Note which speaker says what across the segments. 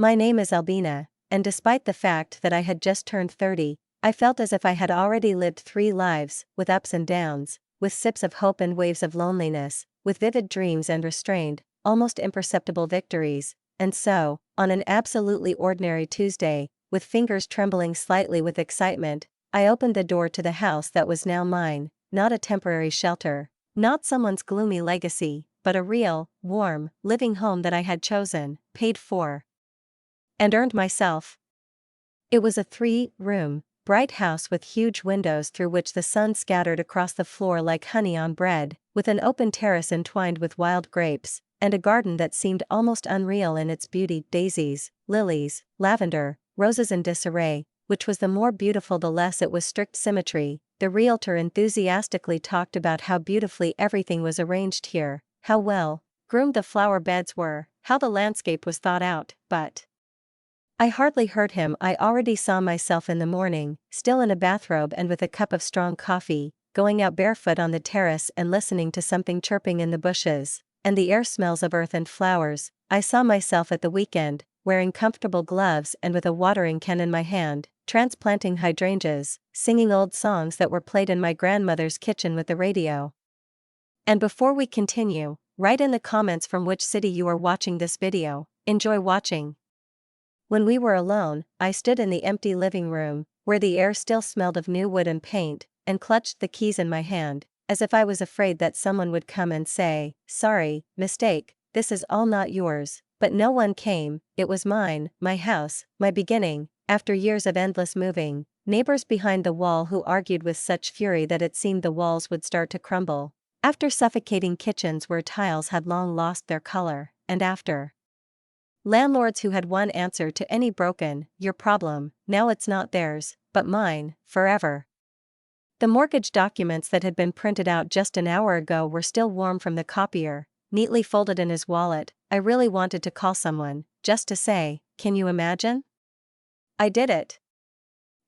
Speaker 1: My name is Albina, and despite the fact that I had just turned 30, I felt as if I had already lived 3 lives, with ups and downs, with sips of hope and waves of loneliness, with vivid dreams and restrained, almost imperceptible victories, and so, on an absolutely ordinary Tuesday, with fingers trembling slightly with excitement, I opened the door to the house that was now mine, not a temporary shelter, not someone's gloomy legacy, but a real, warm, living home that I had chosen, paid for, and earned myself. It was a 3-room, bright house with huge windows through which the sun scattered across the floor like honey on bread, with an open terrace entwined with wild grapes, and a garden that seemed almost unreal in its beauty: daisies, lilies, lavender, roses in disarray, which was the more beautiful the less it was strict symmetry. The realtor enthusiastically talked about how beautifully everything was arranged here, how well groomed the flower beds were, how the landscape was thought out, but I hardly heard him. I already saw myself in the morning, still in a bathrobe and with a cup of strong coffee, going out barefoot on the terrace and listening to something chirping in the bushes, and the air smells of earth and flowers. I saw myself at the weekend, wearing comfortable gloves and with a watering can in my hand, transplanting hydrangeas, singing old songs that were played in my grandmother's kitchen with the radio. And before we continue, write in the comments from which city you are watching this video. Enjoy watching. When we were alone, I stood in the empty living room, where the air still smelled of new wood and paint, and clutched the keys in my hand, as if I was afraid that someone would come and say, "Sorry, mistake, this is all not yours." But no one came. It was mine, my house, my beginning, after years of endless moving, neighbors behind the wall who argued with such fury that it seemed the walls would start to crumble, after suffocating kitchens where tiles had long lost their color, and after landlords who had one answer to any broken, "Your problem." Now it's not theirs, but mine, forever. The mortgage documents that had been printed out just an hour ago were still warm from the copier, neatly folded in his wallet. I really wanted to call someone, just to say, "Can you imagine? I did it."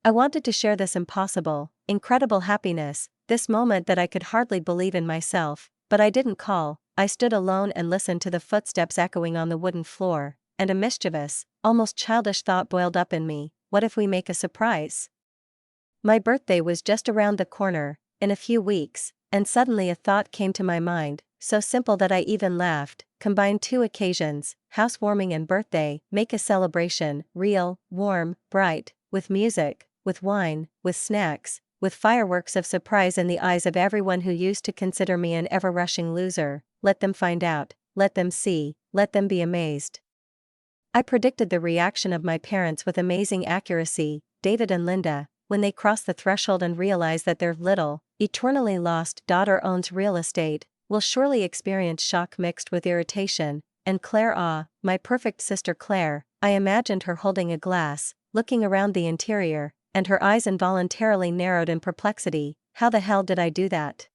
Speaker 1: I wanted to share this impossible, incredible happiness, this moment that I could hardly believe in myself, but I didn't call. I stood alone and listened to the footsteps echoing on the wooden floor, and a mischievous, almost childish thought boiled up in me: what if we make a surprise? My birthday was just around the corner, in a few weeks, and suddenly a thought came to my mind, so simple that I even laughed. Combine 2 occasions, housewarming and birthday, make a celebration, real, warm, bright, with music, with wine, with snacks, with fireworks of surprise in the eyes of everyone who used to consider me an ever-rushing loser. Let them find out, let them see, let them be amazed. I predicted the reaction of my parents with amazing accuracy. David and Linda, when they cross the threshold and realize that their little, eternally lost daughter owns real estate, will surely experience shock mixed with irritation. And Claire, my perfect sister Claire, I imagined her holding a glass, looking around the interior, and her eyes involuntarily narrowed in perplexity. How the hell did I do that?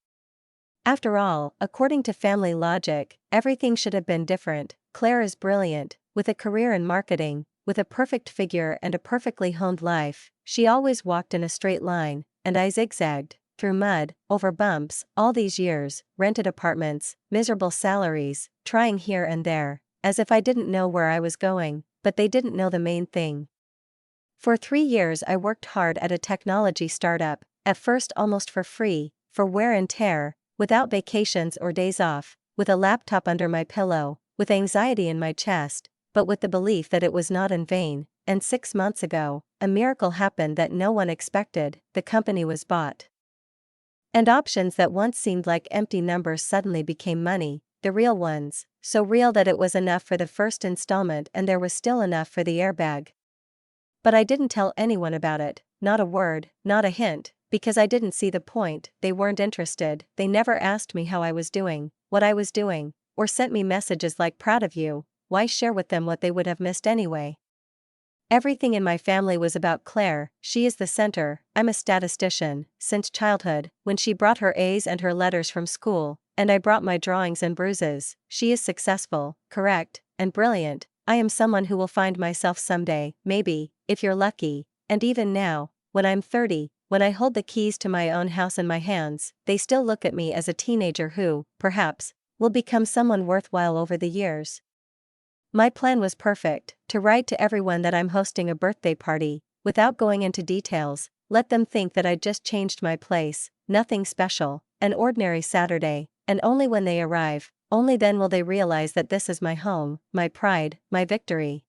Speaker 1: After all, according to family logic, everything should have been different. Claire is brilliant, with a career in marketing, with a perfect figure and a perfectly honed life. She always walked in a straight line, and I zigzagged, through mud, over bumps, all these years, rented apartments, miserable salaries, trying here and there, as if I didn't know where I was going, but they didn't know the main thing. For 3 years I worked hard at a technology startup, at first almost for free, for wear and tear, without vacations or days off, with a laptop under my pillow, with anxiety in my chest, but with the belief that it was not in vain. And 6 months ago, a miracle happened that no one expected. The company was bought. And options that once seemed like empty numbers suddenly became money, the real ones, so real that it was enough for the first installment and there was still enough for the airbag. But I didn't tell anyone about it, not a word, not a hint, because I didn't see the point. They weren't interested. They never asked me how I was doing, what I was doing, or sent me messages like "proud of you." Why share with them what they would have missed anyway? Everything in my family was about Claire. She is the center. I'm a statistician, since childhood, when she brought her A's and her letters from school, and I brought my drawings and bruises. She is successful, correct, and brilliant. I am someone who will find myself someday, maybe, if you're lucky. And even now, when I'm 30, when I hold the keys to my own house in my hands, they still look at me as a teenager who, perhaps, will become someone worthwhile over the years. My plan was perfect: to write to everyone that I'm hosting a birthday party, without going into details, let them think that I just changed my place, nothing special, an ordinary Saturday, and only when they arrive, only then will they realize that this is my home, my pride, my victory.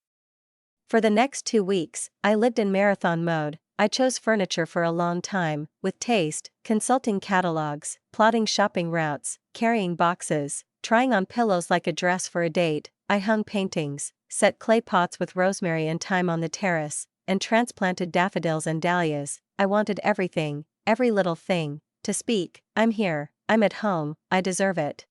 Speaker 1: For the next 2 weeks, I lived in marathon mode. I chose furniture for a long time, with taste, consulting catalogs, plotting shopping routes, carrying boxes, trying on pillows like a dress for a date. I hung paintings, set clay pots with rosemary and thyme on the terrace, and transplanted daffodils and dahlias. I wanted everything, every little thing, to speak, I'm here, I'm at home, I deserve it.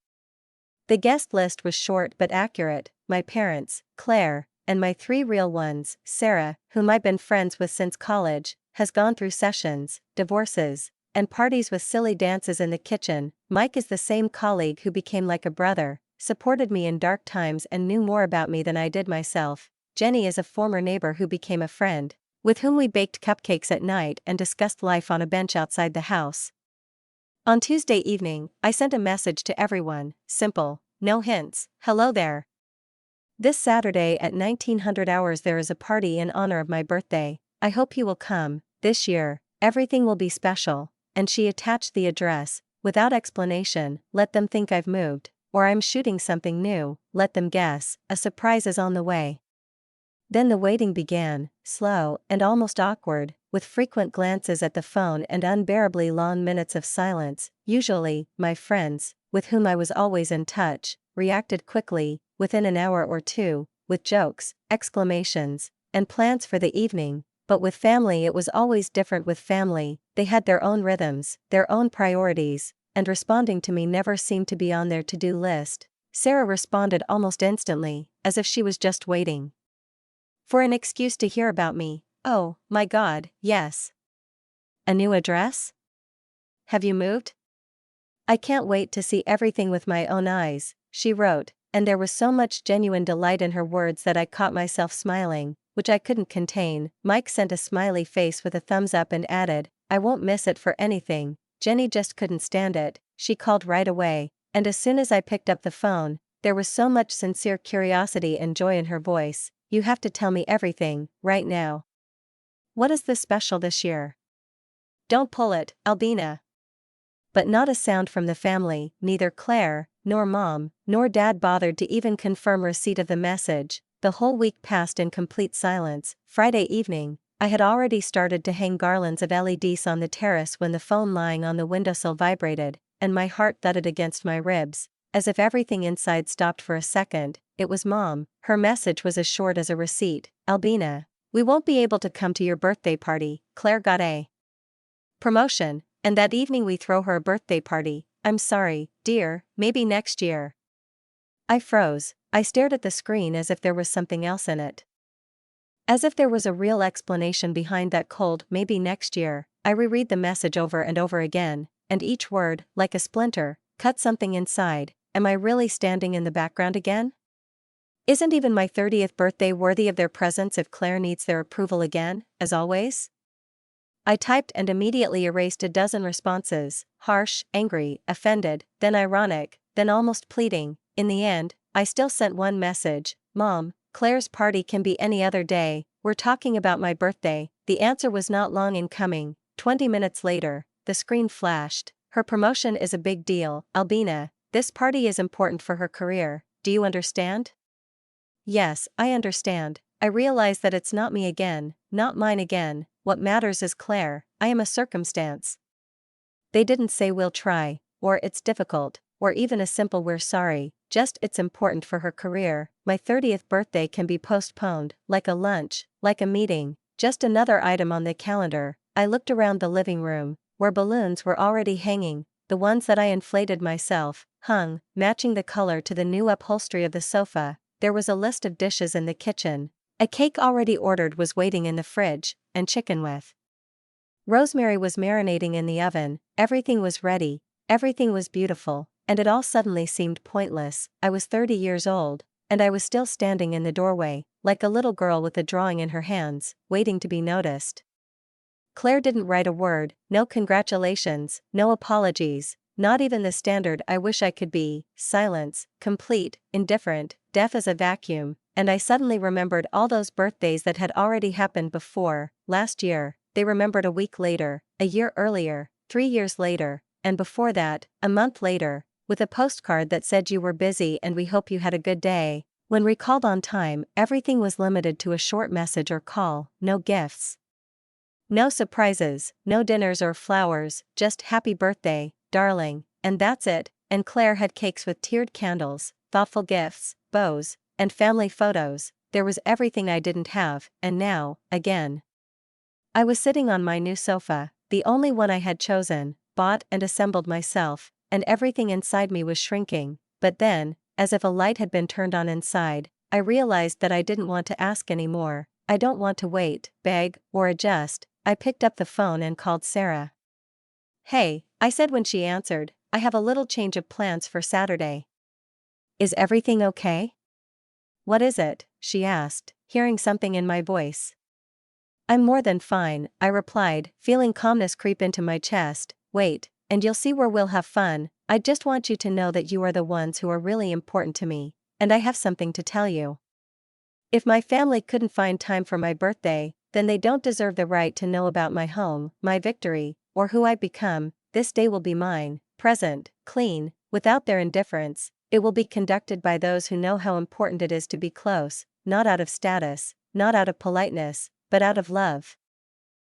Speaker 1: The guest list was short but accurate: my parents, Claire, and my 3 real ones. Sarah, whom I've been friends with since college, has gone through sessions, divorces, and parties with silly dances in the kitchen. Mike is the same colleague who became like a brother, supported me in dark times and knew more about me than I did myself. Jenny is a former neighbor who became a friend, with whom we baked cupcakes at night and discussed life on a bench outside the house. On Tuesday evening, I sent a message to everyone, simple, no hints: hello there. This Saturday at 1900 hours there is a party in honor of my birthday. I hope you will come. This year, everything will be special. And she attached the address. Without explanation, let them think I've moved, or I'm shooting something new, let them guess, a surprise is on the way. Then the waiting began, slow and almost awkward, with frequent glances at the phone and unbearably long minutes of silence. Usually, my friends, with whom I was always in touch, reacted quickly, within an hour or two, with jokes, exclamations, and plans for the evening. But with family it was always different. With family, they had their own rhythms, their own priorities, and responding to me never seemed to be on their to-do list. Sarah responded almost instantly, as if she was just waiting for an excuse to hear about me. Oh, my God, yes. A new address? Have you moved? I can't wait to see everything with my own eyes, she wrote, and there was so much genuine delight in her words that I caught myself smiling, which I couldn't contain. Mike sent a smiley face with a thumbs up and added, I won't miss it for anything. Jenny just couldn't stand it. She called right away, and as soon as I picked up the phone, there was so much sincere curiosity and joy in her voice. You have to tell me everything, right now. What is the special this year? Don't pull it, Albina. But not a sound from the family. Neither Claire, nor Mom, nor Dad bothered to even confirm receipt of the message. The whole week passed in complete silence. Friday evening, I had already started to hang garlands of LEDs on the terrace when the phone lying on the windowsill vibrated, and my heart thudded against my ribs, as if everything inside stopped for a second. It was Mom. Her message was as short as a receipt. Albina, we won't be able to come to your birthday party. Claire got a promotion, and that evening we throw her a birthday party. I'm sorry, dear, maybe next year. I froze. I stared at the screen as if there was something else in it. As if there was a real explanation behind that cold maybe next year. I reread the message over and over again, and each word, like a splinter, cut something inside. Am I really standing in the background again? Isn't even my 30th birthday worthy of their presence if Claire needs their approval again, as always? I typed and immediately erased a dozen responses, harsh, angry, offended, then ironic, then almost pleading. In the end, I still sent one message: Mom, Claire's party can be any other day, we're talking about my birthday. The answer was not long in coming. 20 minutes later, the screen flashed. Her promotion is a big deal, Albina. This party is important for her career. Do you understand? Yes, I understand. I realize that it's not me again, not mine again. What matters is Claire. I am a circumstance. They didn't say we'll try, or it's difficult, or even a simple we're sorry, just it's important for her career. My 30th birthday can be postponed, like a lunch, like a meeting, just another item on the calendar. I looked around the living room, where balloons were already hanging, the ones that I inflated myself, hung, matching the color to the new upholstery of the sofa. There was a list of dishes in the kitchen. A cake already ordered was waiting in the fridge, and chicken with rosemary was marinating in the oven. Everything was ready, everything was beautiful, and it all suddenly seemed pointless. I was 30 years old, and I was still standing in the doorway, like a little girl with a drawing in her hands, waiting to be noticed. Claire didn't write a word, no congratulations, no apologies, not even the standard I wish I could be: silence, complete, indifferent, deaf as a vacuum. and I suddenly remembered all those birthdays that had already happened before. Last year, they remembered a week later, a year earlier, 3 years later, and before that, a month later, with a postcard that said you were busy and we hope you had a good day. When recalled on time, everything was limited to a short message or call, no gifts. No surprises, no dinners or flowers, just happy birthday, darling, and that's it. And Claire had cakes with tiered candles, thoughtful gifts, bows, and family photos. There was everything I didn't have, and now, again. I was sitting on my new sofa, the only one I had chosen, bought and assembled myself, and everything inside me was shrinking. But then, as if a light had been turned on inside, I realized that I didn't want to ask anymore. I don't want to wait, beg, or adjust. I picked up the phone and called Sarah. "Hey," I said when she answered, "I have a little change of plans for Saturday." "Is everything okay?" "What is it?" she asked, hearing something in my voice. "I'm more than fine," I replied, feeling calmness creep into my chest. "Wait, and you'll see where we'll have fun. I just want you to know that you are the ones who are really important to me, and I have something to tell you. If my family couldn't find time for my birthday, then they don't deserve the right to know about my home, my victory, or who I've become. This day will be mine, present, clean, without their indifference. It will be conducted by those who know how important it is to be close, not out of status, not out of politeness, but out of love."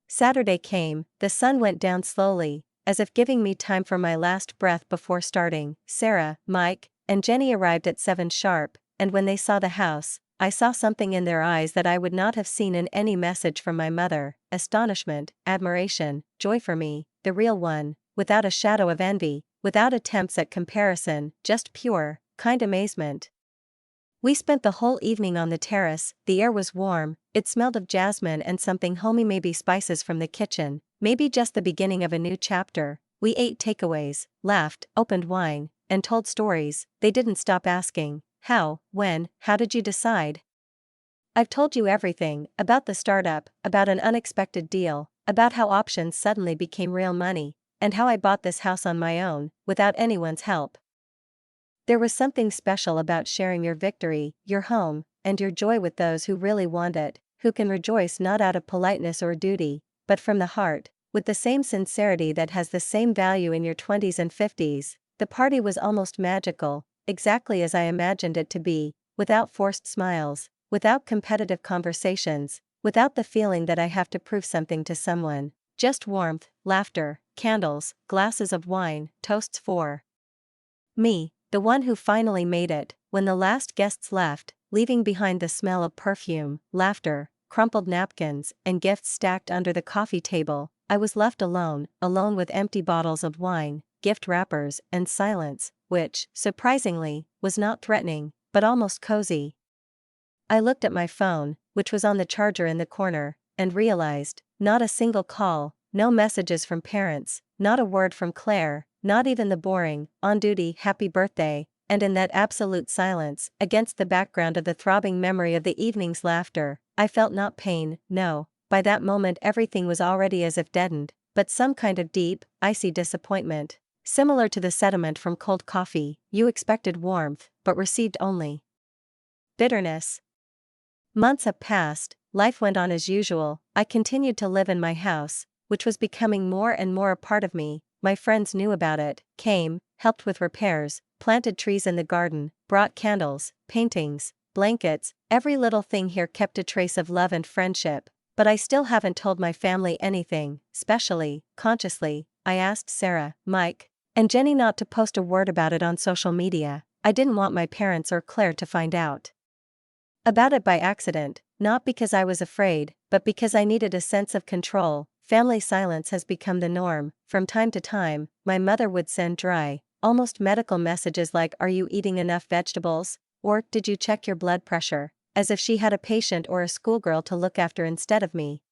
Speaker 1: Saturday came, the sun went down slowly, as if giving me time for my last breath before starting. Sarah, Mike, and Jenny arrived at 7 sharp, and when they saw the house, I saw something in their eyes that I would not have seen in any message from my mother: astonishment, admiration, joy for me, the real one, without a shadow of envy, without attempts at comparison, just pure, kind amazement. We spent the whole evening on the terrace. The air was warm, it smelled of jasmine and something homey, maybe spices from the kitchen, maybe just the beginning of a new chapter. We ate takeaways, laughed, opened wine, and told stories. They didn't stop asking, "How, when, how did you decide?" "I've told you everything, about the startup, about an unexpected deal, about how options suddenly became real money, and how I bought this house on my own, without anyone's help." There was something special about sharing your victory, your home, and your joy with those who really want it, who can rejoice not out of politeness or duty, but from the heart, with the same sincerity that has the same value in your 20s and 50s. The party was almost magical, exactly as I imagined it to be, without forced smiles, without competitive conversations, without the feeling that I have to prove something to someone. Just warmth, laughter, candles, glasses of wine, toasts for me, the one who finally made it. When the last guests left, leaving behind the smell of perfume, laughter, crumpled napkins, and gifts stacked under the coffee table, I was left alone, alone with empty bottles of wine, gift wrappers, and silence, which, surprisingly, was not threatening, but almost cozy. I looked at my phone, which was on the charger in the corner, and realized, not a single call, no messages from parents, not a word from Claire, not even the boring, on-duty happy birthday. And in that absolute silence, against the background of the throbbing memory of the evening's laughter, I felt not pain, no, by that moment everything was already as if deadened, but some kind of deep, icy disappointment, similar to the sediment from cold coffee. You expected warmth, but received only bitterness. Months have passed, life went on as usual. I continued to live in my house, which was becoming more and more a part of me. My friends knew about it, came, helped with repairs, planted trees in the garden, brought candles, paintings, blankets. Every little thing here kept a trace of love and friendship, but I still haven't told my family anything, specially, consciously. I asked Sarah, Mike, and Jenny not to post a word about it on social media. I didn't want my parents or Claire to find out about it by accident, not because I was afraid, but because I needed a sense of control. Family silence has become the norm. From time to time, my mother would send dry, almost medical messages like, "Are you eating enough vegetables?" or "Did you check your blood pressure?" as if she had a patient or a schoolgirl to look after instead of me.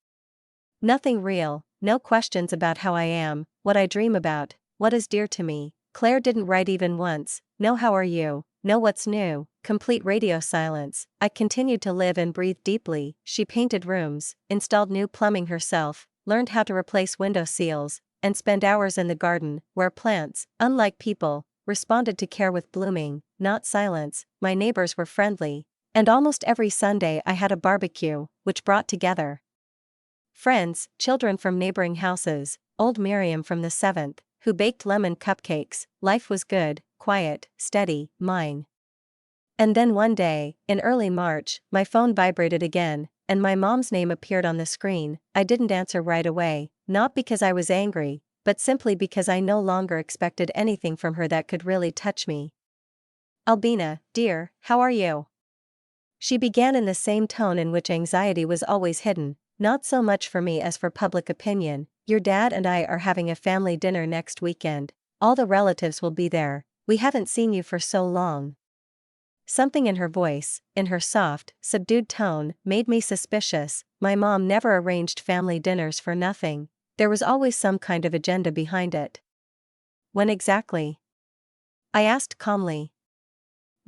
Speaker 1: Nothing real, no questions about how I am, what I dream about, what is dear to me. Claire didn't write even once, "No, how are you? No, what's new?" Complete radio silence. I continued to live and breathe deeply. She painted rooms, installed new plumbing herself, learned how to replace window seals, and spent hours in the garden, where plants, unlike people, responded to care with blooming, not silence. My neighbors were friendly, And almost every Sunday I had a barbecue, which brought together friends, children from neighboring houses, old Miriam from the 7th, who baked lemon cupcakes. Life was good, quiet, steady, mine. And then one day, in early March, my phone vibrated again, and my mom's name appeared on the screen. I didn't answer right away, not because I was angry, but simply because I no longer expected anything from her that could really touch me. "Albina, dear, how are you?" She began in the same tone in which anxiety was always hidden, not so much for me as for public opinion. "Your dad and I are having a family dinner next weekend. All the relatives will be there. We haven't seen you for so long." Something in her voice, in her soft, subdued tone, made me suspicious. My mom never arranged family dinners for nothing. There was always some kind of agenda behind it. "When exactly?" I asked calmly.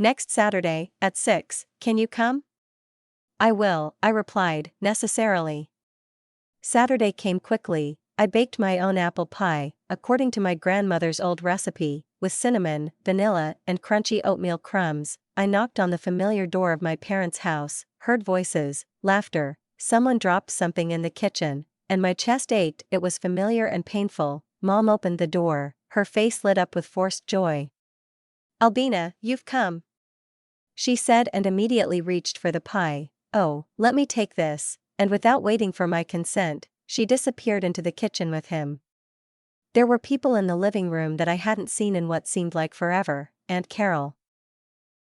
Speaker 1: "Next Saturday, at 6, can you come?" "I will," I replied, necessarily. Saturday came quickly. I baked my own apple pie, according to my grandmother's old recipe, with cinnamon, vanilla, and crunchy oatmeal crumbs. I knocked on the familiar door of my parents' house, heard voices, laughter, someone dropped something in the kitchen, and my chest ached. It was familiar and painful. Mom opened the door, her face lit up with forced joy. "Albina, you've come," she said, and immediately reached for the pie. "Oh, let me take this," and without waiting for my consent, she disappeared into the kitchen with him. There were people in the living room that I hadn't seen in what seemed like forever. Aunt Carol,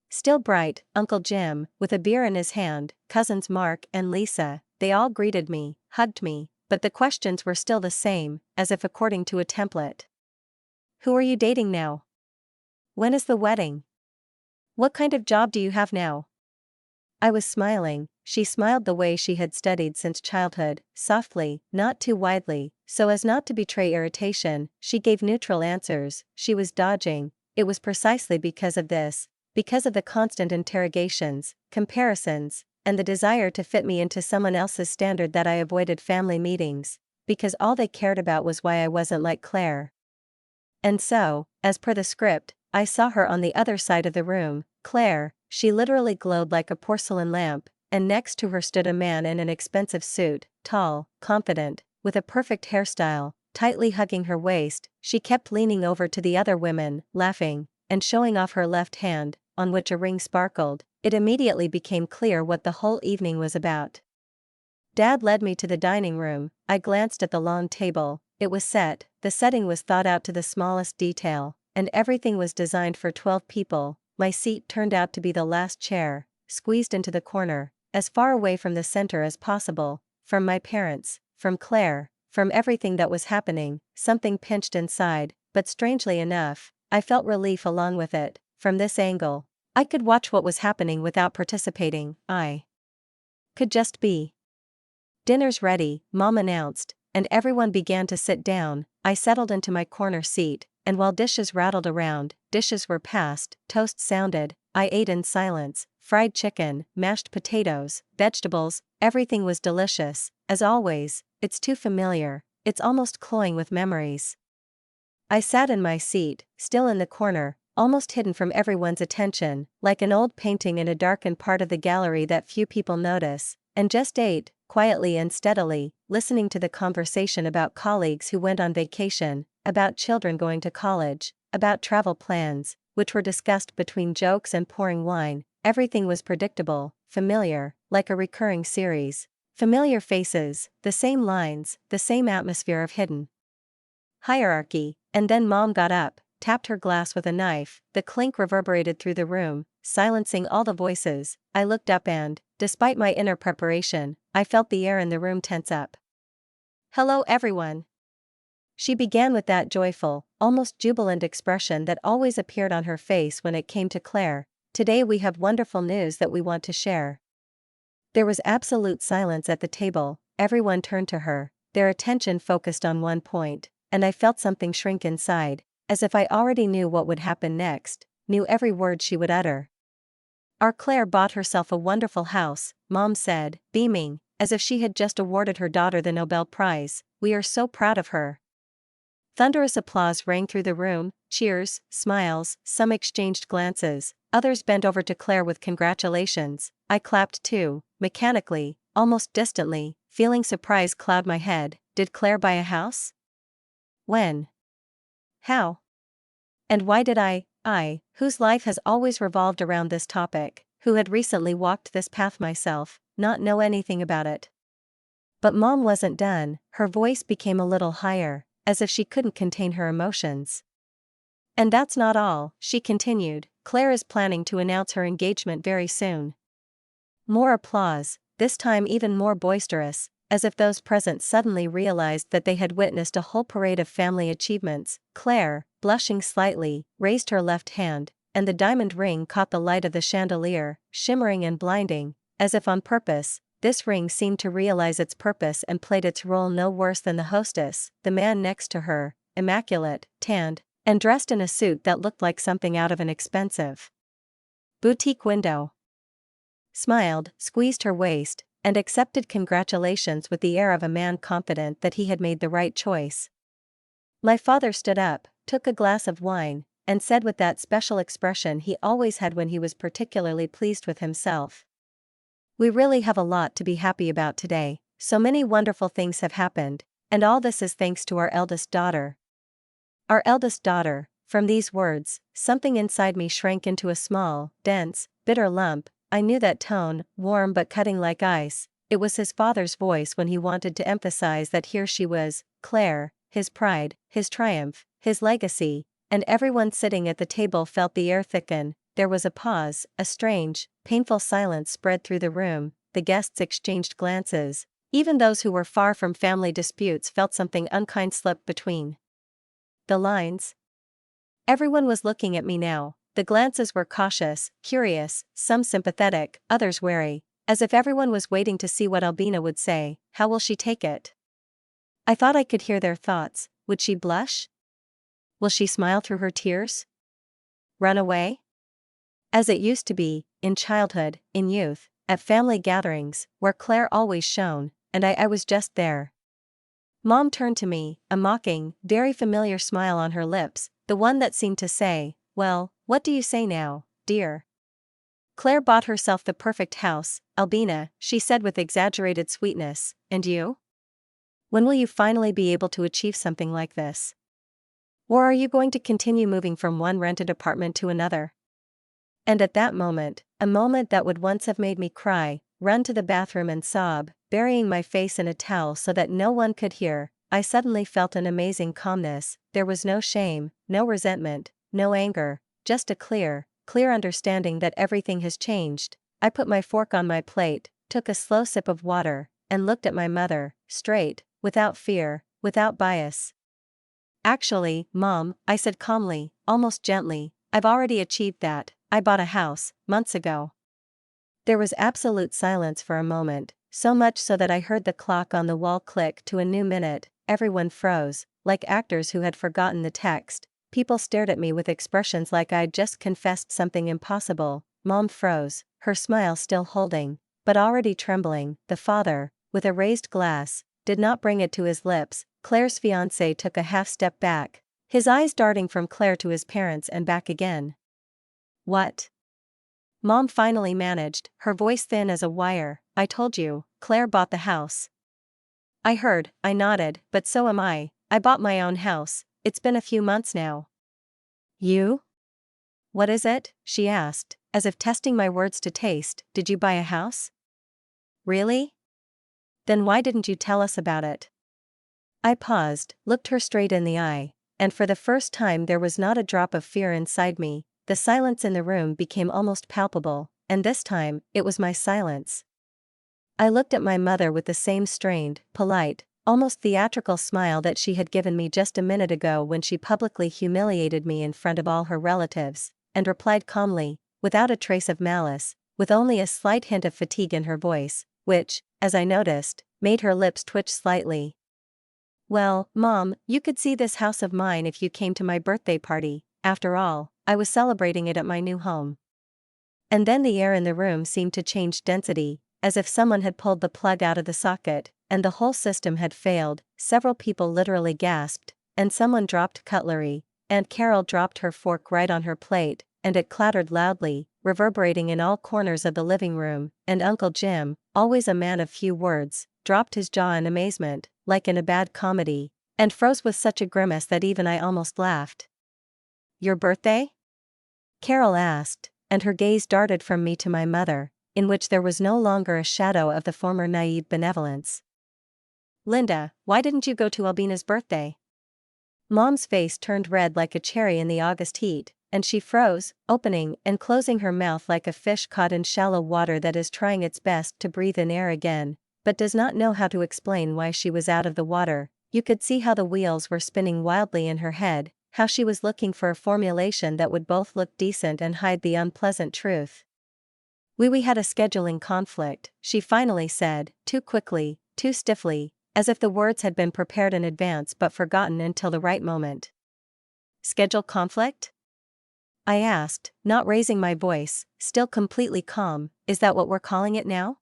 Speaker 1: still bright, Uncle Jim, with a beer in his hand, cousins Mark and Lisa. They all greeted me, hugged me, but the questions were still the same, as if according to a template. "Who are you dating now? When is the wedding? What kind of job do you have now?" I was smiling. She smiled the way she had studied since childhood, softly, not too widely, so as not to betray irritation. She gave neutral answers. She was dodging. It was precisely because of this, because of the constant interrogations, comparisons, and the desire to fit me into someone else's standard, that I avoided family meetings, because all they cared about was why I wasn't like Claire. And so, as per the script, I saw her on the other side of the room, Claire. She literally glowed like a porcelain lamp, and next to her stood a man in an expensive suit, tall, confident, with a perfect hairstyle, tightly hugging her waist. She kept leaning over to the other women, laughing, and showing off her left hand, on which a ring sparkled. It immediately became clear what the whole evening was about. Dad led me to the dining room. I glanced at the long table. It was set, the setting was thought out to the smallest detail, and everything was designed for 12 people. My seat turned out to be the last chair, squeezed into the corner, as far away from the center as possible, from my parents, from Claire, from everything that was happening. Something pinched inside, but strangely enough, I felt relief along with it. From this angle, I could watch what was happening without participating. I could just be. "Dinner's ready," Mom announced, and everyone began to sit down. I settled into my corner seat, and while dishes rattled around, dishes were passed, toast sounded, I ate in silence. Fried chicken, mashed potatoes, vegetables, everything was delicious, as always. It's too familiar, it's almost cloying with memories. I sat in my seat, still in the corner, almost hidden from everyone's attention, like an old painting in a darkened part of the gallery that few people notice, and just ate, quietly and steadily, listening to the conversation about colleagues who went on vacation, about children going to college, about travel plans, which were discussed between jokes and pouring wine. Everything was predictable, familiar, like a recurring series. Familiar faces, the same lines, the same atmosphere of hidden hierarchy. And then Mom got up, tapped her glass with a knife. The clink reverberated through the room, silencing all the voices. I looked up and, despite my inner preparation, I felt the air in the room tense up. "Hello everyone," she began with that joyful, almost jubilant expression that always appeared on her face when it came to Claire. "Today we have wonderful news that we want to share." There was absolute silence at the table. Everyone turned to her, their attention focused on one point, and I felt something shrink inside, as if I already knew what would happen next, knew every word she would utter. "Our Claire bought herself a wonderful house," Mom said, beaming, as if she had just awarded her daughter the Nobel Prize. "We are so proud of her." Thunderous applause rang through the room, cheers, smiles, some exchanged glances, others bent over to Claire with congratulations. I clapped too, mechanically, almost distantly, feeling surprise cloud my head. Did Claire buy a house? When? How? And why did I, whose life has always revolved around this topic, who had recently walked this path myself, not know anything about it? But Mom wasn't done. Her voice became a little higher, as if she couldn't contain her emotions. And that's not all, she continued. Claire is planning to announce her engagement very soon. More applause, this time even more boisterous, as if those present suddenly realized that they had witnessed a whole parade of family achievements. Claire, blushing slightly, raised her left hand, and the diamond ring caught the light of the chandelier, shimmering and blinding, as if on purpose. This ring seemed to realize its purpose and played its role no worse than the hostess. The man next to her, immaculate, tanned, and dressed in a suit that looked like something out of an expensive boutique window, smiled, squeezed her waist, and accepted congratulations with the air of a man confident that he had made the right choice. My father stood up, took a glass of wine, and said with that special expression he always had when he was particularly pleased with himself, "We really have a lot to be happy about today. So many wonderful things have happened, and all this is thanks to our eldest daughter." Our eldest daughter. From these words, something inside me shrank into a small, dense, bitter lump. I knew that tone, warm but cutting like ice. It was his father's voice when he wanted to emphasize that here she was, Claire, his pride, his triumph, his legacy, and everyone sitting at the table felt the air thicken. There was a pause, a strange, painful silence spread through the room. The guests exchanged glances. Even those who were far from family disputes felt something unkind slip between the lines. Everyone was looking at me now. The glances were cautious, curious, some sympathetic, others wary, as if everyone was waiting to see what Albina would say. How will she take it? I thought I could hear their thoughts. Would she blush? Will she smile through her tears? Run away? As it used to be, in childhood, in youth, at family gatherings, where Claire always shone, and I was just there. Mom turned to me, a mocking, very familiar smile on her lips, the one that seemed to say, "Well, what do you say now, dear?" "Claire bought herself the perfect house, Albina," she said with exaggerated sweetness, "and you? When will you finally be able to achieve something like this? Or are you going to continue moving from one rented apartment to another?" And at that moment, a moment that would once have made me cry, run to the bathroom and sob, burying my face in a towel so that no one could hear, I suddenly felt an amazing calmness. There was no shame, no resentment, no anger, just a clear understanding that everything has changed. I put my fork on my plate, took a slow sip of water, and looked at my mother, straight, without fear, without bias. "Actually, Mom," I said calmly, almost gently, "I've already achieved that. I bought a house, months ago." There was absolute silence for a moment, so much so that I heard the clock on the wall click to a new minute. Everyone froze, like actors who had forgotten the text. People stared at me with expressions like I'd just confessed something impossible. Mom froze, her smile still holding, but already trembling. The father, with a raised glass, did not bring it to his lips. Claire's fiancé took a half step back, his eyes darting from Claire to his parents and back again. "What?" Mom finally managed, her voice thin as a wire. "I told you, Claire bought the house." I heard, I nodded, "But so am I. I bought my own house. It's been a few months now." "You? What is it?" she asked, as if testing my words to taste. "Did you buy a house? Really? Then why didn't you tell us about it?" I paused, looked her straight in the eye, and for the first time there was not a drop of fear inside me. The silence in the room became almost palpable, and this time, it was my silence. I looked at my mother with the same strained, polite, almost theatrical smile that she had given me just a minute ago when she publicly humiliated me in front of all her relatives, and replied calmly, without a trace of malice, with only a slight hint of fatigue in her voice, which, as I noticed, made her lips twitch slightly. "Well, Mom, you could see this house of mine if you came to my birthday party. After all, I was celebrating it at my new home." And then the air in the room seemed to change density, as if someone had pulled the plug out of the socket, and the whole system had failed. Several people literally gasped, and someone dropped cutlery. Aunt Carol dropped her fork right on her plate, and it clattered loudly, reverberating in all corners of the living room, and Uncle Jim, always a man of few words, dropped his jaw in amazement, like in a bad comedy, and froze with such a grimace that even I almost laughed. "Your birthday?" Carol asked, and her gaze darted from me to my mother, in which there was no longer a shadow of the former naive benevolence. "Linda, why didn't you go to Albina's birthday?" Mom's face turned red like a cherry in the August heat, and she froze, opening and closing her mouth like a fish caught in shallow water that is trying its best to breathe in air again, but does not know how to explain why she was out of the water. You could see how the wheels were spinning wildly in her head, how she was looking for a formulation that would both look decent and hide the unpleasant truth. We had a scheduling conflict," she finally said, too quickly, too stiffly, as if the words had been prepared in advance but forgotten until the right moment. "Schedule conflict?" I asked, not raising my voice, still completely calm. "Is that what we're calling it now?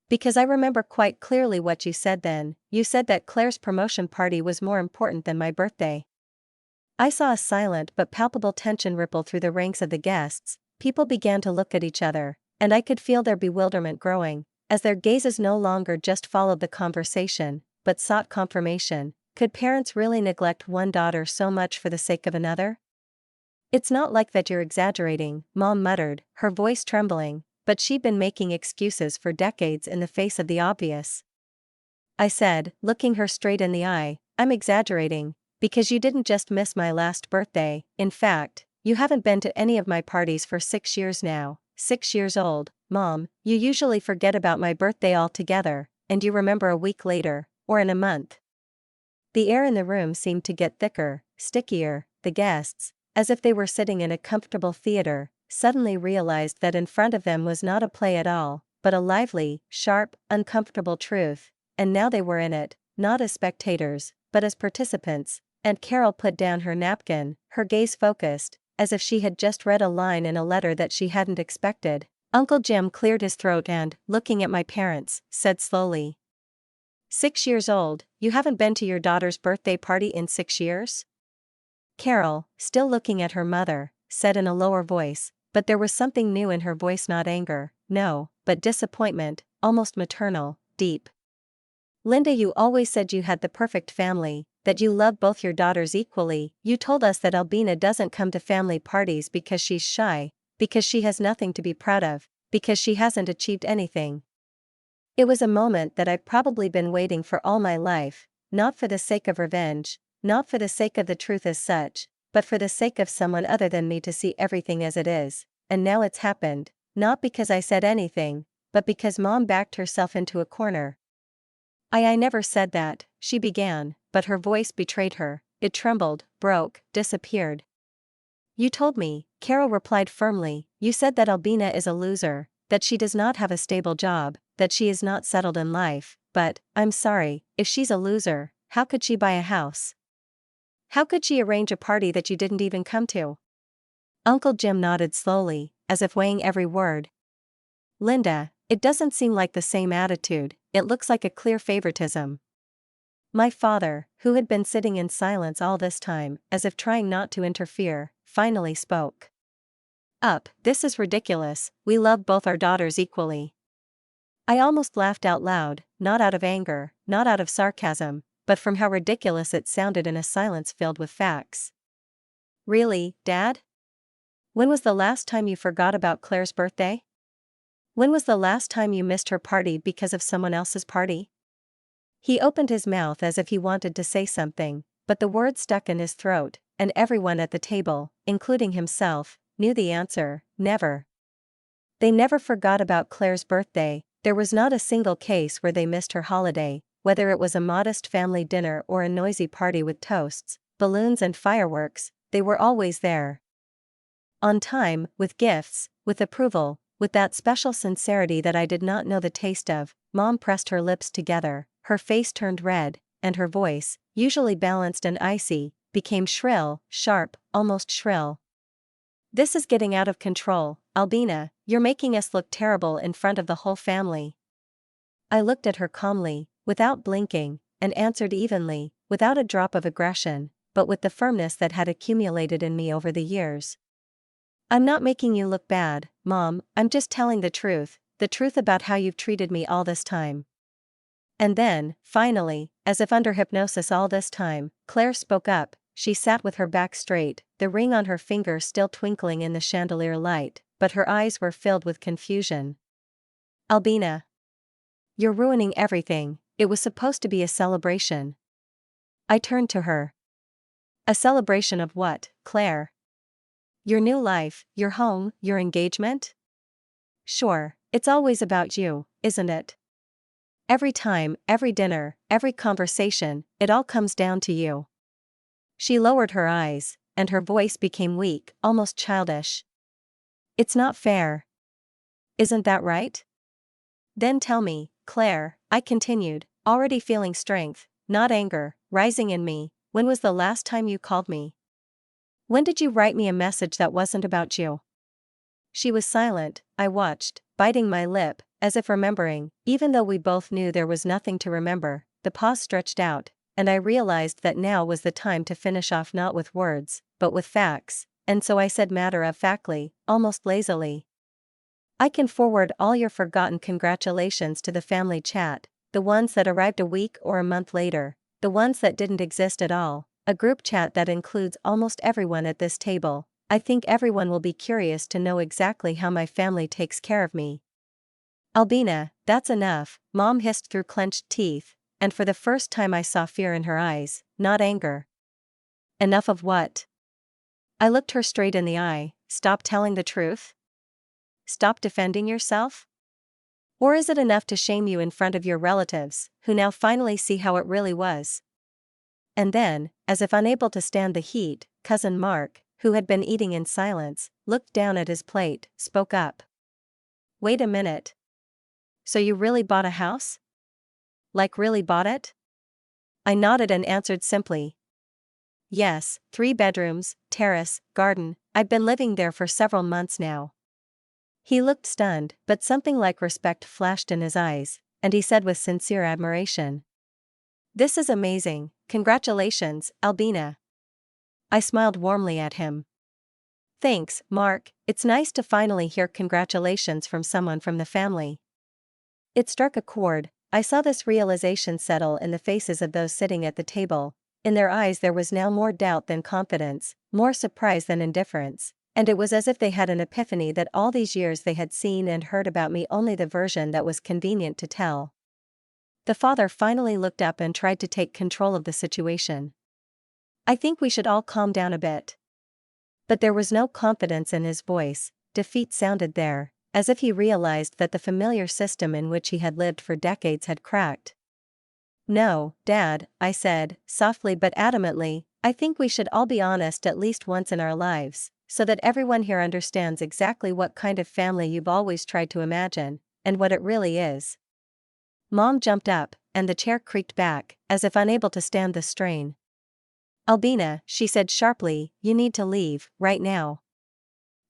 Speaker 1: Because I remember quite clearly what you said then. You said that Claire's promotion party was more important than my birthday." I saw a silent but palpable tension ripple through the ranks of the guests. People began to look at each other, and I could feel their bewilderment growing, as their gazes no longer just followed the conversation, but sought confirmation. Could parents really neglect one daughter so much for the sake of another? "It's not like that, you're exaggerating," Mom muttered, her voice trembling, but she'd been making excuses for decades in the face of the obvious. I said, looking her straight in the eye, "I'm exaggerating, because you didn't just miss my last birthday. In fact, you haven't been to any of my parties for 6 years now. 6 years old, Mom. You usually forget about my birthday altogether, and you remember a week later, or in a month." The air in the room seemed to get thicker, stickier. The guests, as if they were sitting in a comfortable theater, suddenly realized that in front of them was not a play at all, but a lively, sharp, uncomfortable truth, and now they were in it, not as spectators, but as participants. And Carol put down her napkin, her gaze focused, as if she had just read a line in a letter that she hadn't expected. Uncle Jim cleared his throat and, looking at my parents, said slowly, 6 years old, you haven't been to your daughter's birthday party in 6 years? Carol, still looking at her mother, said in a lower voice, but there was something new in her voice, not anger, no, but disappointment, almost maternal, deep. "Linda, you always said you had the perfect family, that you loved both your daughters equally. You told us that Albina doesn't come to family parties because she's shy, because she has nothing to be proud of, because she hasn't achieved anything." It was a moment that I've probably been waiting for all my life, not for the sake of revenge, not for the sake of the truth as such, but for the sake of someone other than me to see everything as it is. And now it's happened, not because I said anything, but because Mom backed herself into a corner. I never said that," she began, but her voice betrayed her. It trembled, broke, disappeared. "You told me," Carol replied firmly, "you said that Albina is a loser, that she does not have a stable job, that she is not settled in life, but, I'm sorry, if she's a loser, how could she buy a house? How could she arrange a party that you didn't even come to?" Uncle Jim nodded slowly, as if weighing every word. "Linda, it doesn't seem like the same attitude, it looks like a clear favoritism." My father, who had been sitting in silence all this time, as if trying not to interfere, finally spoke up. "This is ridiculous, we love both our daughters equally." I almost laughed out loud, not out of anger, not out of sarcasm, but from how ridiculous it sounded in a silence filled with facts. "Really, Dad? When was the last time you forgot about Claire's birthday? When was the last time you missed her party because of someone else's party?" He opened his mouth as if he wanted to say something, but the words stuck in his throat, and everyone at the table, including himself, knew the answer: never. They never forgot about Claire's birthday. There was not a single case where they missed her holiday, whether it was a modest family dinner or a noisy party with toasts, balloons and fireworks. They were always there. On time, with gifts, with approval, with that special sincerity that I did not know the taste of. Mom pressed her lips together, her face turned red, and her voice, usually balanced and icy, became shrill, sharp, almost shrill. "This is getting out of control, Albina, you're making us look terrible in front of the whole family." I looked at her calmly, without blinking, and answered evenly, without a drop of aggression, but with the firmness that had accumulated in me over the years. "I'm not making you look bad, Mom, I'm just telling the truth about how you've treated me all this time." And then, finally, as if under hypnosis all this time, Claire spoke up. She sat with her back straight, the ring on her finger still twinkling in the chandelier light, but her eyes were filled with confusion. "Albina, you're ruining everything. It was supposed to be a celebration." I turned to her. "A celebration of what, Claire? Your new life, your home, your engagement?" "Sure, it's always about you, isn't it? Every time, every dinner, every conversation, it all comes down to you." She lowered her eyes, and her voice became weak, almost childish. "It's not fair. Isn't that right? Then tell me, Claire," I continued, already feeling strength, not anger, rising in me, "when was the last time you called me? When did you write me a message that wasn't about you?" She was silent. I watched, biting my lip, as if remembering, even though we both knew there was nothing to remember. The pause stretched out, and I realized that now was the time to finish off, not with words, but with facts, and so I said matter-of-factly, almost lazily, "I can forward all your forgotten congratulations to the family chat, the ones that arrived a week or a month later, the ones that didn't exist at all, a group chat that includes almost everyone at this table. I think everyone will be curious to know exactly how my family takes care of me." "Albina, that's enough," Mom hissed through clenched teeth, and for the first time I saw fear in her eyes, not anger. "Enough of what?" I looked her straight in the eye. "Stop telling the truth? Stop defending yourself? Or is it enough to shame you in front of your relatives, who now finally see how it really was?" And then, as if unable to stand the heat, Cousin Mark, who had been eating in silence, looked down at his plate, spoke up. "Wait a minute. So you really bought a house? Like really bought it?" I nodded and answered simply. "Yes, 3 bedrooms, terrace, garden, I've been living there for several months now." He looked stunned, but something like respect flashed in his eyes, and he said with sincere admiration, "This is amazing, congratulations, Albina." I smiled warmly at him. "Thanks, Mark, it's nice to finally hear congratulations from someone from the family." It struck a chord. I saw this realization settle in the faces of those sitting at the table. In their eyes there was now more doubt than confidence, more surprise than indifference, and it was as if they had an epiphany that all these years they had seen and heard about me only the version that was convenient to tell. The father finally looked up and tried to take control of the situation. "I think we should all calm down a bit." But there was no confidence in his voice. Defeat sounded there, as if he realized that the familiar system in which he had lived for decades had cracked. "No, Dad," I said, softly but adamantly, "I think we should all be honest at least once in our lives, so that everyone here understands exactly what kind of family you've always tried to imagine, and what it really is." Mom jumped up, and the chair creaked back, as if unable to stand the strain. "Albina," she said sharply, "you need to leave, right now."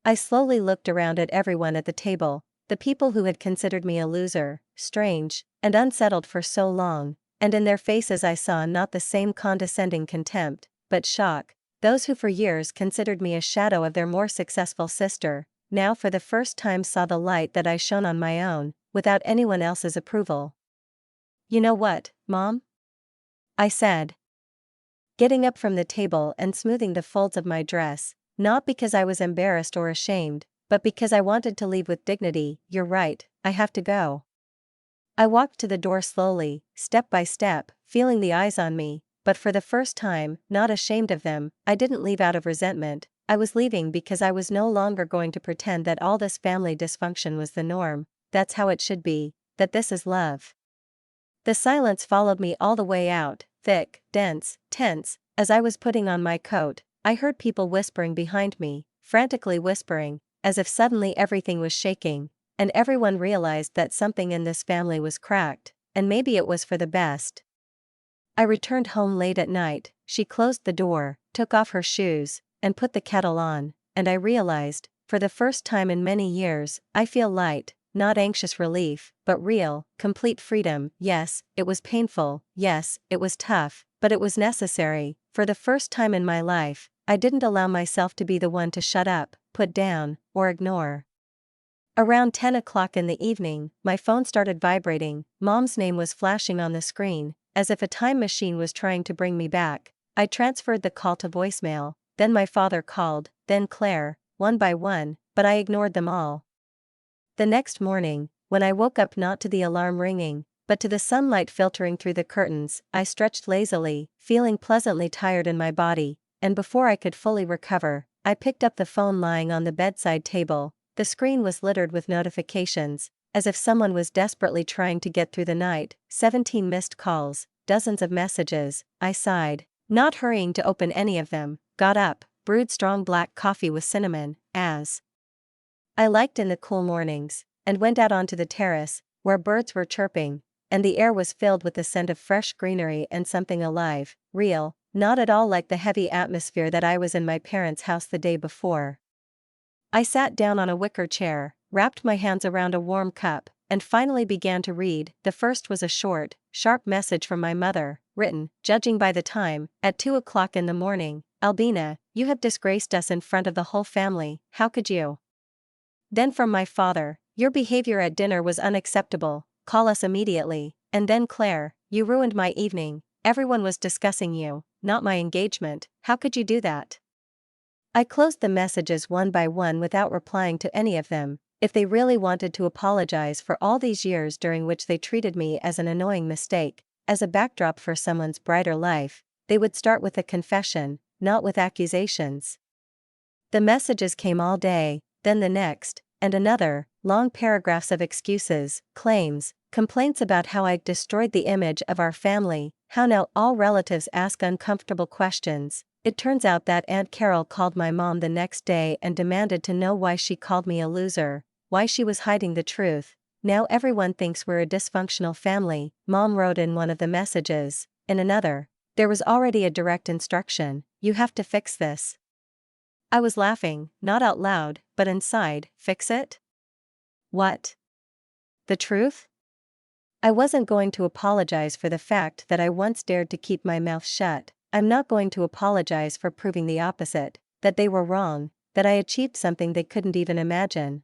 Speaker 1: I slowly looked around at everyone at the table, the people who had considered me a loser, strange, and unsettled for so long, and in their faces I saw not the same condescending contempt, but shock. Those who for years considered me a shadow of their more successful sister, now for the first time saw the light that I shone on my own, without anyone else's approval. "You know what, Mom?" I said, getting up from the table and smoothing the folds of my dress, not because I was embarrassed or ashamed, but because I wanted to leave with dignity. "You're right, I have to go." I walked to the door slowly, step by step, feeling the eyes on me, but for the first time, not ashamed of them. I didn't leave out of resentment. I was leaving because I was no longer going to pretend that all this family dysfunction was the norm, that's how it should be, that this is love. The silence followed me all the way out, thick, dense, tense. As I was putting on my coat, I heard people whispering behind me, frantically whispering, as if suddenly everything was shaking, and everyone realized that something in this family was cracked, and maybe it was for the best. I returned home late at night. She closed the door, took off her shoes, and put the kettle on, and I realized, for the first time in many years, I feel light, not anxious relief, but real, complete freedom. Yes, it was painful, yes, it was tough, But it was necessary. For the first time in my life, I didn't allow myself to be the one to shut up, put down, or ignore. Around 10 o'clock in the evening, my phone started vibrating. Mom's name was flashing on the screen, as if a time machine was trying to bring me back. I transferred the call to voicemail, then my father called, then Claire, one by one, but I ignored them all. The next morning, when I woke up not to the alarm ringing, but to the sunlight filtering through the curtains, I stretched lazily, feeling pleasantly tired in my body, and before I could fully recover, I picked up the phone lying on the bedside table. The screen was littered with notifications, as if someone was desperately trying to get through the night. 17 missed calls, dozens of messages. I sighed, not hurrying to open any of them, got up, brewed strong black coffee with cinnamon, as I liked in the cool mornings, and went out onto the terrace, where birds were chirping, and the air was filled with the scent of fresh greenery and something alive, real, not at all like the heavy atmosphere that I was in my parents' house the day before. I sat down on a wicker chair, wrapped my hands around a warm cup, and finally began to read. The first was a short, sharp message from my mother, written, judging by the time, at 2 o'clock in the morning. Albina, you have disgraced us in front of the whole family, how could you? Then from my father, your behavior at dinner was unacceptable, call us immediately. And then Claire, you ruined my evening, everyone was discussing you, not my engagement, how could you do that? I closed the messages one by one without replying to any of them. If they really wanted to apologize for all these years during which they treated me as an annoying mistake, as a backdrop for someone's brighter life, they would start with a confession, not with accusations. The messages came all day, then the next, and another, long paragraphs of excuses, claims, complaints about how I destroyed the image of our family, how now all relatives ask uncomfortable questions. It turns out that Aunt Carol called my mom the next day and demanded to know why she called me a loser, why she was hiding the truth. Now everyone thinks we're a dysfunctional family, Mom wrote in one of the messages. In another, there was already a direct instruction, you have to fix this. I was laughing, not out loud, but inside. Fix it? What? The truth? I wasn't going to apologize for the fact that I once dared to keep my mouth shut. I'm not going to apologize for proving the opposite, that they were wrong, that I achieved something they couldn't even imagine.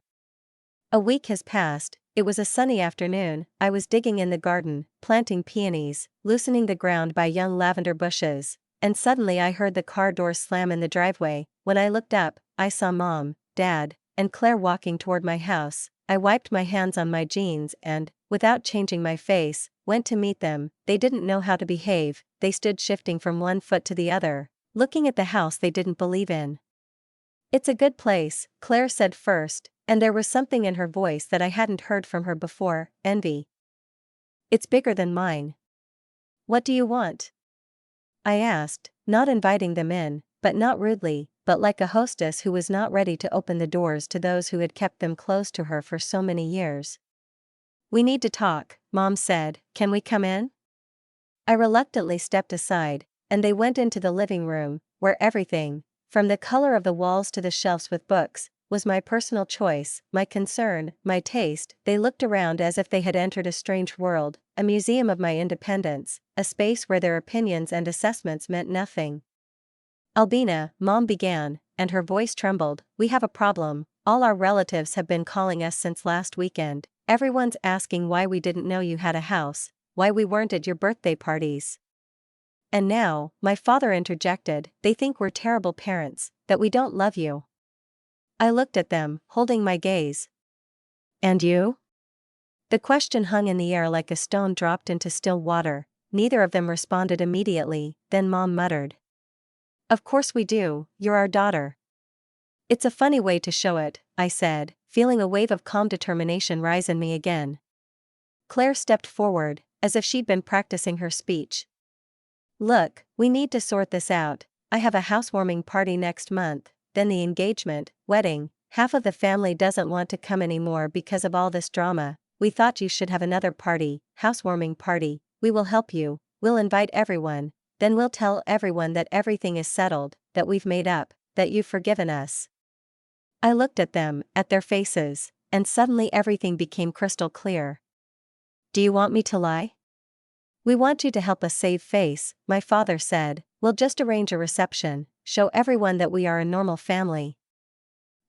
Speaker 1: A week has passed. It was a sunny afternoon. I was digging in the garden, planting peonies, loosening the ground by young lavender bushes, and suddenly I heard the car door slam in the driveway. When I looked up, I saw Mom, Dad, and Claire walking toward my house. I wiped my hands on my jeans and, without changing my face, went to meet them. They didn't know how to behave, they stood shifting from one foot to the other, looking at the house they didn't believe in. It's a good place, Claire said first, and there was something in her voice that I hadn't heard from her before, envy. It's bigger than mine. What do you want? I asked, not inviting them in, but not rudely, but like a hostess who was not ready to open the doors to those who had kept them closed to her for so many years. We need to talk, Mom said, can we come in? I reluctantly stepped aside, and they went into the living room, where everything, from the color of the walls to the shelves with books, was my personal choice, my concern, my taste. They looked around as if they had entered a strange world, a museum of my independence, a space where their opinions and assessments meant nothing. Albina, Mom began, and her voice trembled, we have a problem. All our relatives have been calling us since last weekend. Everyone's asking why we didn't know you had a house, why we weren't at your birthday parties. And now, my father interjected, they think we're terrible parents, that we don't love you. I looked at them, holding my gaze. And you? The question hung in the air like a stone dropped into still water. Neither of them responded immediately. Then Mom muttered, of course we do, you're our daughter. It's a funny way to show it, I said, feeling a wave of calm determination rise in me again. Claire stepped forward, as if she'd been practicing her speech. Look, we need to sort this out. I have a housewarming party next month, then the engagement, wedding. Half of the family doesn't want to come anymore because of all this drama. We thought you should have another party, housewarming party. We will help you, we'll invite everyone, then we'll tell everyone that everything is settled, that we've made up, that you've forgiven us. I looked at them, at their faces, and suddenly everything became crystal clear. Do you want me to lie? "We want you to help us save face," my father said. "We'll just arrange a reception, show everyone that we are a normal family."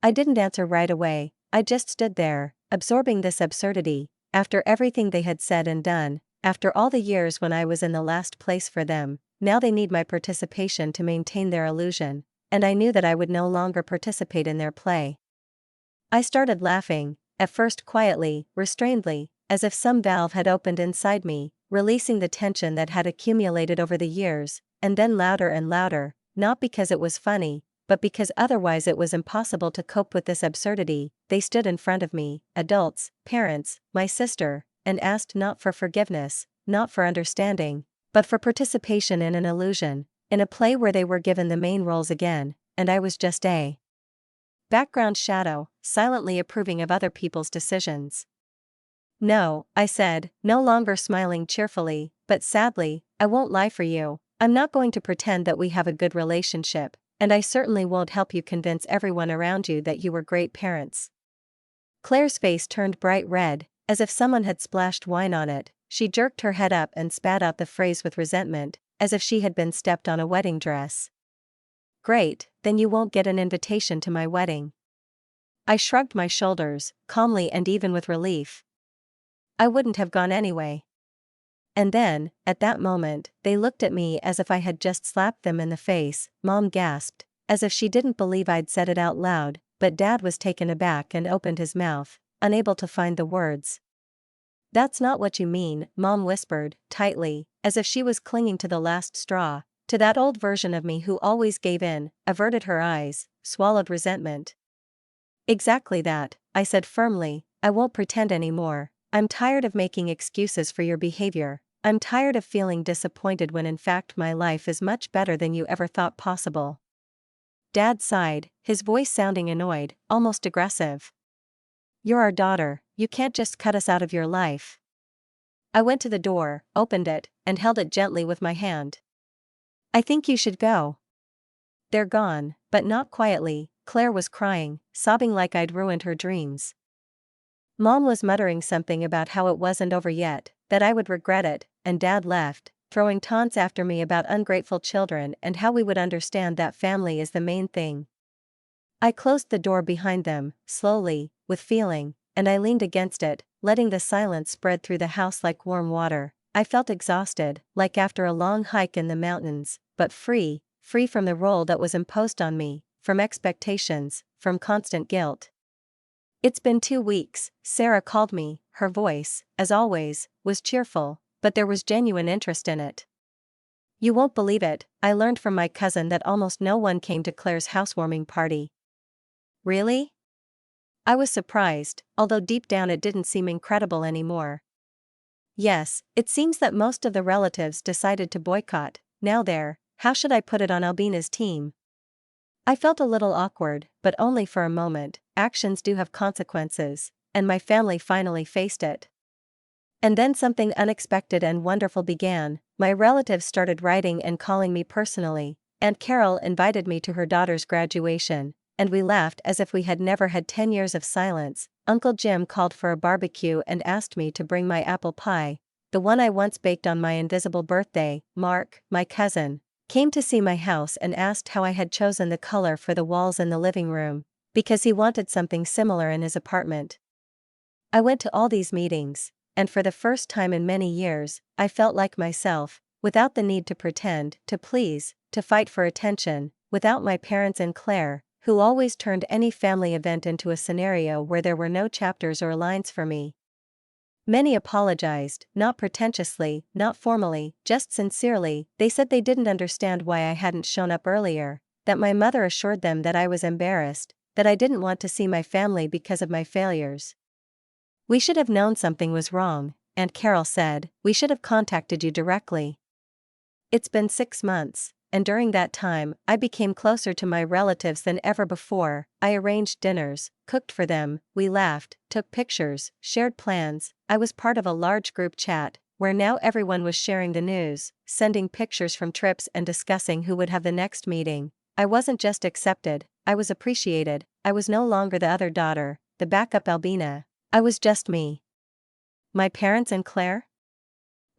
Speaker 1: I didn't answer right away, I just stood there, absorbing this absurdity. After everything they had said and done, after all the years when I was in the last place for them, now they need my participation to maintain their illusion, and I knew that I would no longer participate in their play. I started laughing, at first quietly, restrainedly, as if some valve had opened inside me, releasing the tension that had accumulated over the years, and then louder and louder, not because it was funny, but because otherwise it was impossible to cope with this absurdity. They stood in front of me, adults, parents, my sister, and asked not for forgiveness, not for understanding, but for participation in an illusion, in a play where they were given the main roles again, and I was just a background shadow, silently approving of other people's decisions. "No," I said, no longer smiling cheerfully, but sadly, "I won't lie for you. I'm not going to pretend that we have a good relationship, and I certainly won't help you convince everyone around you that you were great parents." Claire's face turned bright red, as if someone had splashed wine on it. She jerked her head up and spat out the phrase with resentment, as if she had been stepped on a wedding dress. "Great, then you won't get an invitation to my wedding." I shrugged my shoulders, calmly and even with relief. I wouldn't have gone anyway. And then, at that moment, they looked at me as if I had just slapped them in the face. Mom gasped, as if she didn't believe I'd said it out loud, but Dad was taken aback and opened his mouth, unable to find the words. "That's not what you mean," Mom whispered, tightly, as if she was clinging to the last straw, to that old version of me who always gave in, averted her eyes, swallowed resentment. "Exactly that," I said firmly. "I won't pretend anymore. I'm tired of making excuses for your behavior. I'm tired of feeling disappointed when in fact my life is much better than you ever thought possible." Dad sighed, his voice sounding annoyed, almost aggressive. "You're our daughter, you can't just cut us out of your life." I went to the door, opened it, and held it gently with my hand. "I think you should go." "They're gone," but not quietly. Claire was crying, sobbing like I'd ruined her dreams. Mom was muttering something about how it wasn't over yet, that I would regret it, and Dad left, throwing taunts after me about ungrateful children and how we would understand that family is the main thing. I closed the door behind them, slowly, with feeling, and I leaned against it, letting the silence spread through the house like warm water. I felt exhausted, like after a long hike in the mountains, but free from the role that was imposed on me, from expectations, from constant guilt. "It's been 2 weeks, Sarah called me." Her voice, as always, was cheerful, but there was genuine interest in it. "You won't believe it, I learned from my cousin that almost no one came to Claire's housewarming party." "Really?" I was surprised, although deep down it didn't seem incredible anymore. "Yes, it seems that most of the relatives decided to boycott. Now how should I put it, on Albina's team?" I felt a little awkward, but only for a moment. Actions do have consequences, and my family finally faced it. And then something unexpected and wonderful began. My relatives started writing and calling me personally. Aunt Carol invited me to her daughter's graduation, and we laughed as if we had never had 10 years of silence. Uncle Jim called for a barbecue and asked me to bring my apple pie, the one I once baked on my invisible birthday. Mark, my cousin, came to see my house and asked how I had chosen the color for the walls in the living room, because he wanted something similar in his apartment. I went to all these meetings, and for the first time in many years, I felt like myself, without the need to pretend, to please, to fight for attention, without my parents and Claire, who always turned any family event into a scenario where there were no chapters or lines for me. Many apologized, not pretentiously, not formally, just sincerely. They said they didn't understand why I hadn't shown up earlier, that my mother assured them that I was embarrassed, that I didn't want to see my family because of my failures. "We should have known something was wrong," Aunt Carol said. "We should have contacted you directly." It's been 6 months, and during that time, I became closer to my relatives than ever before. I arranged dinners, cooked for them, we laughed, took pictures, shared plans. I was part of a large group chat, where now everyone was sharing the news, sending pictures from trips and discussing who would have the next meeting. I wasn't just accepted, I was appreciated. I was no longer the other daughter, the backup Albina. I was just me. My parents and Claire?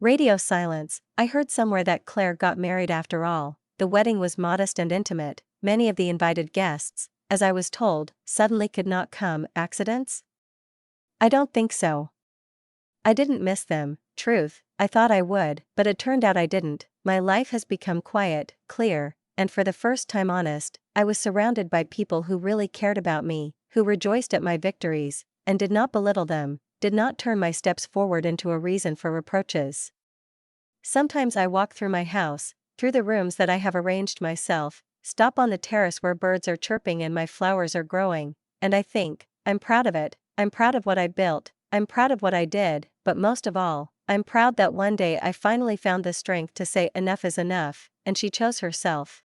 Speaker 1: Radio silence. I heard somewhere that Claire got married after all. The wedding was modest and intimate. Many of the invited guests, as I was told, suddenly could not come. Accidents? I don't think so. I didn't miss them. Truth, I thought I would, but it turned out I didn't. My life has become quiet, clear, and for the first time honest. I was surrounded by people who really cared about me, who rejoiced at my victories, and did not belittle them, did not turn my steps forward into a reason for reproaches. Sometimes I walk through my house, through the rooms that I have arranged myself, stop on the terrace where birds are chirping and my flowers are growing, and I think, I'm proud of it, I'm proud of what I built, I'm proud of what I did, but most of all, I'm proud that one day I finally found the strength to say enough is enough, and she chose herself.